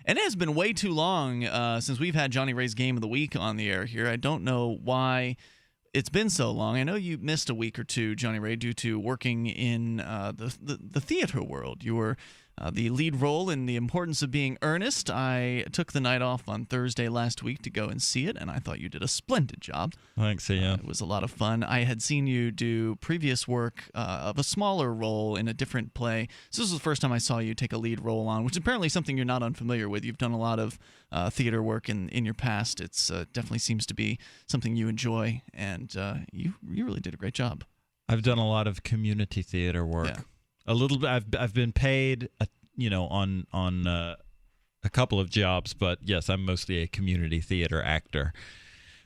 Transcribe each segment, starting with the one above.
And it has been way too long since we've had Jonny Ray's Game of the Week on the air here. I don't know why it's been so long. I know you missed a week or two, Jonny Ray, due to working in the theater world. You were the lead role in The Importance of Being Earnest. I took the night off on Thursday last week to go and see it, and I thought you did a splendid job. Thanks, yeah. It was a lot of fun. I had seen you do previous work of a smaller role in a different play. So this was the first time I saw you take a lead role on, which is apparently something you're not unfamiliar with. You've done a lot of theater work in your past. It's definitely seems to be something you enjoy, and you really did a great job. I've done a lot of community theater work. Yeah. A little bit. I've been paid, on a couple of jobs, but yes, I'm mostly a community theater actor.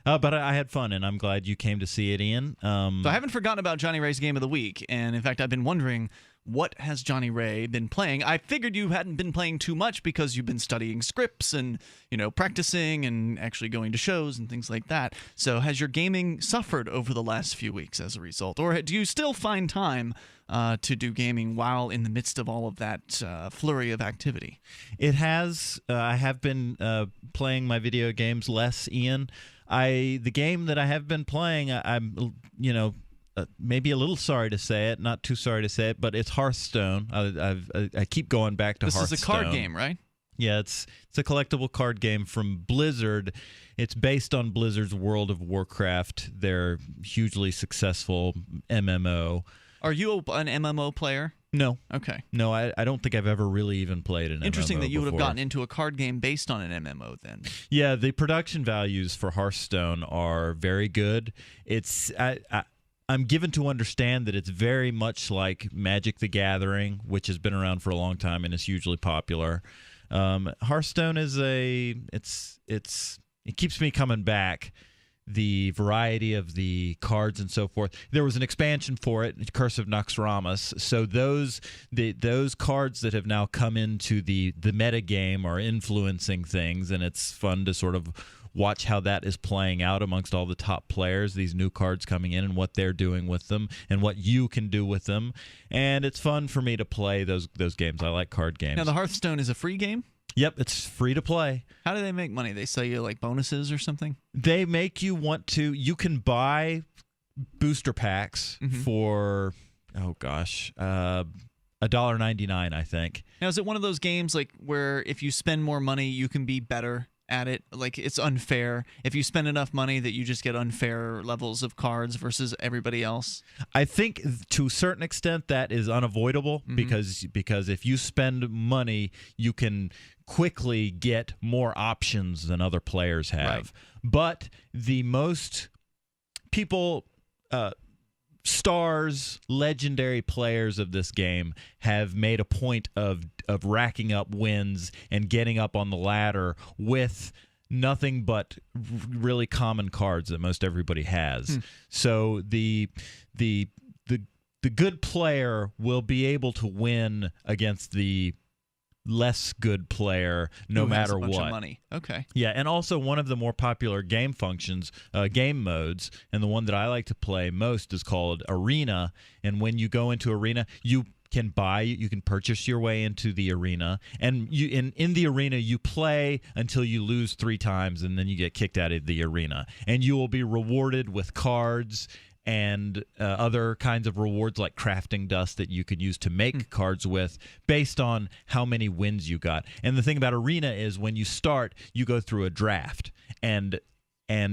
But I had fun, and I'm glad you came to see it, Ian. So I haven't forgotten about Jonny Ray's Game of the Week, and in fact, I've been wondering, what has Jonny Ray been playing? I figured you hadn't been playing too much because you've been studying scripts and, practicing and actually going to shows and things like that. So has your gaming suffered over the last few weeks as a result? Or do you still find time to do gaming while in the midst of all of that flurry of activity? It has. I have been playing my video games less, Ian. The game that I have been playing, I'm, maybe a little sorry to say it, not too sorry to say it, but it's Hearthstone. I keep going back to Hearthstone. This is a card game, right? Yeah, it's a collectible card game from Blizzard. It's based on Blizzard's World of Warcraft, their hugely successful MMO. Are you an MMO player? No. Okay. No, I don't think I've ever really even played an Interesting MMO that you would have before. gotten into a card game based on an MMO then. Yeah, the production values for Hearthstone are very good. I'm given to understand that it's very much like Magic the Gathering, which has been around for a long time and is hugely popular. Hearthstone is it keeps me coming back. The variety of the cards and so forth. There was an expansion for it, Curse of Naxxramas. So those cards that have now come into the meta game are influencing things, and it's fun to sort of watch how that is playing out amongst all the top players, these new cards coming in and what they're doing with them and what you can do with them. And it's fun for me to play those games. I like card games. Now, the Hearthstone is a free game? Yep, it's free to play. How do they make money? They sell you like bonuses or something? They make you want to. You can buy booster packs for $1.99, I think. Now, is it one of those games like where if you spend more money, you can be better at it? Like it's unfair if you spend enough money that you just get unfair levels of cards versus everybody else? I think to a certain extent that is unavoidable because if you spend money, you can quickly get more options than other players have. Right. But the most people stars, legendary players of this game have made a point of racking up wins and getting up on the ladder with nothing but really common cards that most everybody has. So the good player will be able to win against the less good player no matter what. Of money. Okay. Yeah, and also one of the more popular game functions, game modes, and the one that I like to play most is called Arena. And when you go into Arena, you can purchase your way into the arena, and in the arena you play until you lose 3 times, and then you get kicked out of the arena, and you will be rewarded with cards and other kinds of rewards like crafting dust that you can use to make cards with based on how many wins you got. And the thing about Arena is when you start, you go through a draft, and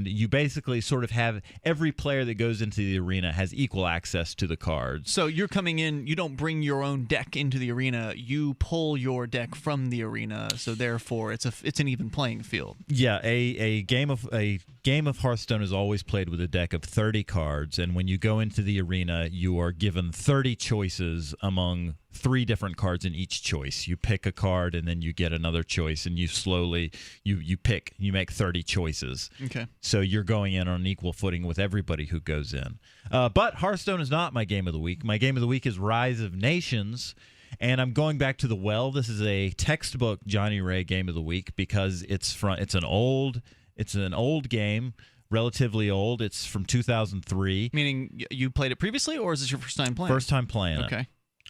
you basically sort of have every player that goes into the arena has equal access to the cards. So you're coming in, you don't bring your own deck into the arena, you pull your deck from the arena, so therefore it's an even playing field. Yeah, a game of Hearthstone is always played with a deck of 30 cards, and when you go into the arena, you are given 30 choices among 3 different cards in each choice. You pick a card, and then you get another choice, and you slowly you make 30 choices. Okay. So you're going in on an equal footing with everybody who goes in. But Hearthstone is not my game of the week. My game of the week is Rise of Nations, and I'm going back to the well. This is a textbook Jonny Ray game of the week because it's an old game. Relatively old. It's from 2003. Meaning you played it previously, or is this your first time playing? First time playing it. Okay.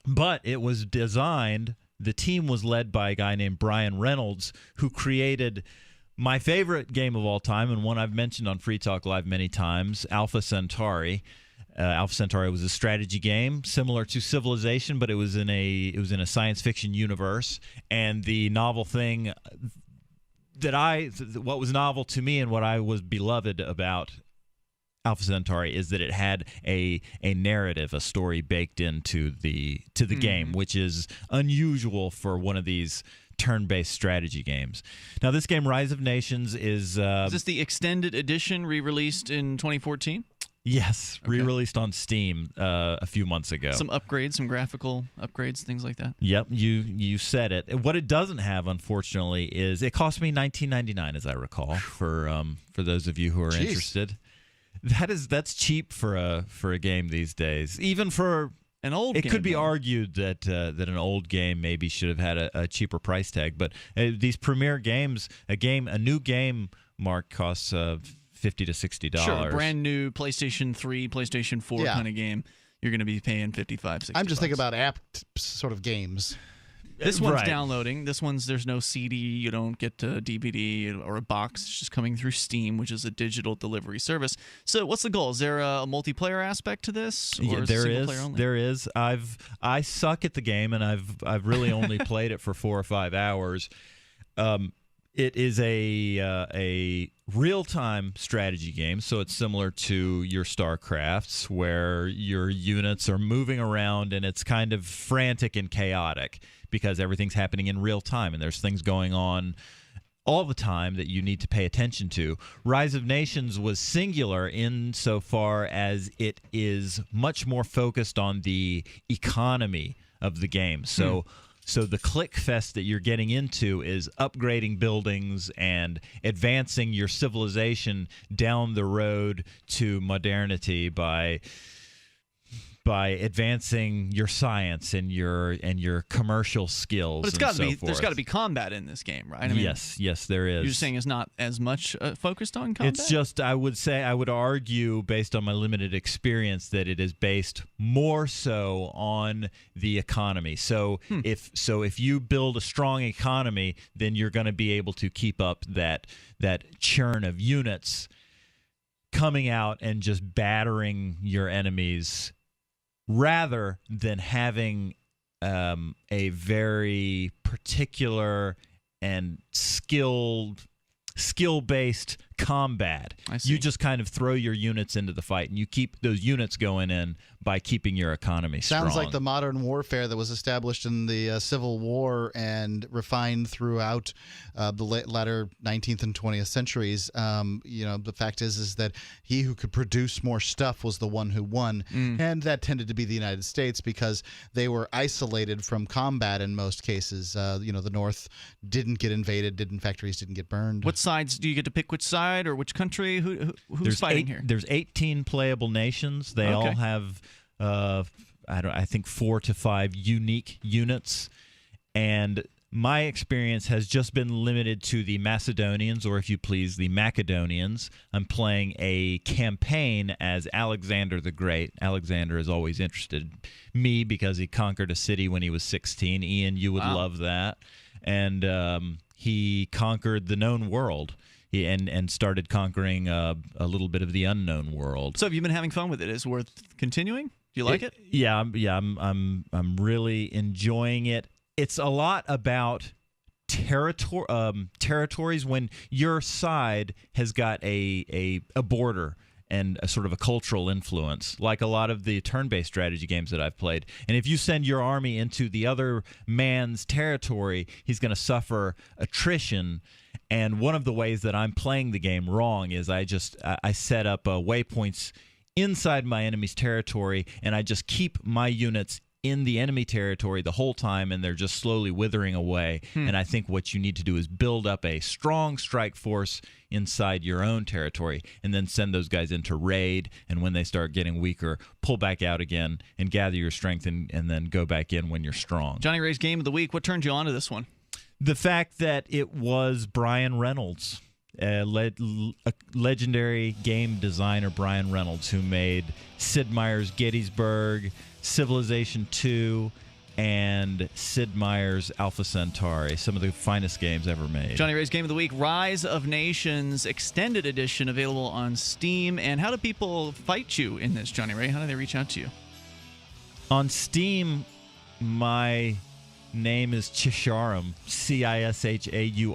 But it was designed the team was led by a guy named Brian Reynolds, who created my favorite game of all time, and one I've mentioned on Free Talk Live many times, Alpha Centauri. Alpha Centauri was a strategy game similar to Civilization, but it was in a science fiction universe. And the novel thing what was novel to me and what I was beloved about Alpha Centauri is that it had a narrative, a story baked into the game, which is unusual for one of these turn-based strategy games. Now, this game, Rise of Nations, is this the extended edition re-released in 2014? Yes, Okay. re-released on Steam a few months ago. Some upgrades, some graphical upgrades, things like that. Yep, you said it. What it doesn't have, unfortunately, is it cost me $19.99, as I recall, for those of you who are interested. That's cheap for a game these days. Even for an old game. It could be argued that an old game maybe should have had a cheaper price tag, but these premier games, a new game, Mark, costs $50 to $60. Sure, brand new PlayStation 3, PlayStation 4 kind of game, you're going to be paying $55, $60. I'm just thinking about app sort of games. This one's downloading. This one's, there's no CD. You don't get a DVD or a box. It's just coming through Steam, which is a digital delivery service. So what's the goal? Is there a multiplayer aspect to this? Or Yeah, is it there single is. player only? There is. I suck at the game, and I've really only played it for 4 or 5 hours. It is a real-time strategy game, so it's similar to your StarCrafts, where your units are moving around, and it's kind of frantic and chaotic because everything's happening in real time, and there's things going on all the time that you need to pay attention to. Rise of Nations was singular insofar as it is much more focused on the economy of the game. So the click fest that you're getting into is upgrading buildings and advancing your civilization down the road to modernity by advancing your science and your commercial skills. But there's got to be combat in this game, right? I mean, yes, there is. You're saying it's not as much focused on combat? It's just, I would argue, based on my limited experience, that it is based more so on the economy. So if you build a strong economy, then you're going to be able to keep up that churn of units coming out and just battering your enemies, rather than having a very particular and skill-based combat. I see. You just kind of throw your units into the fight, and you keep those units going in by keeping your economy strong. Sounds like the modern warfare that was established in the Civil War and refined throughout the latter 19th and 20th centuries. The fact is that he who could produce more stuff was the one who won, and that tended to be the United States because they were isolated from combat in most cases. The North didn't get invaded, factories didn't get burned. What sides do you get to pick? Which side or which country? Who's fighting here? There's 18 playable nations. They all have I think 4 to 5 unique units, and my experience has just been limited to the Macedonians, or if you please, the Macedonians. I'm playing a campaign as Alexander the Great. Alexander has always interested me because he conquered a city when he was 16. Ian, you would love that. And he conquered the known world. And started conquering a little bit of the unknown world. So have you been having fun with it? Is it worth continuing? Do you like it? Yeah, I'm really enjoying it. It's a lot about territories when your side has got a border and a sort of a cultural influence, like a lot of the turn-based strategy games that I've played. And if you send your army into the other man's territory, he's going to suffer attrition. And one of the ways that I'm playing the game wrong is I set up waypoints inside my enemy's territory, and I just keep my units in the enemy territory the whole time, and they're just slowly withering away. And I think what you need to do is build up a strong strike force inside your own territory and then send those guys into raid, and when they start getting weaker, pull back out again and gather your strength and then go back in when you're strong. Jonny Ray's Game of the Week. What turned you on to this one? The fact that it was Brian Reynolds, a legendary game designer, Brian Reynolds, who made Sid Meier's Gettysburg, Civilization 2, and Sid Meier's Alpha Centauri, some of the finest games ever made. Jonny Ray's Game of the Week, Rise of Nations Extended Edition, available on Steam. And how do people fight you in this, Jonny Ray? How do they reach out to you? On Steam, my name is Chisharim, Cishaurim.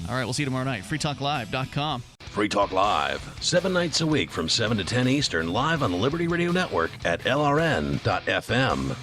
All right, we'll see you tomorrow night. freetalklive.com. Free Talk Live, 7 nights a week from 7 to 10 Eastern, live on the Liberty Radio Network at LRN.FM.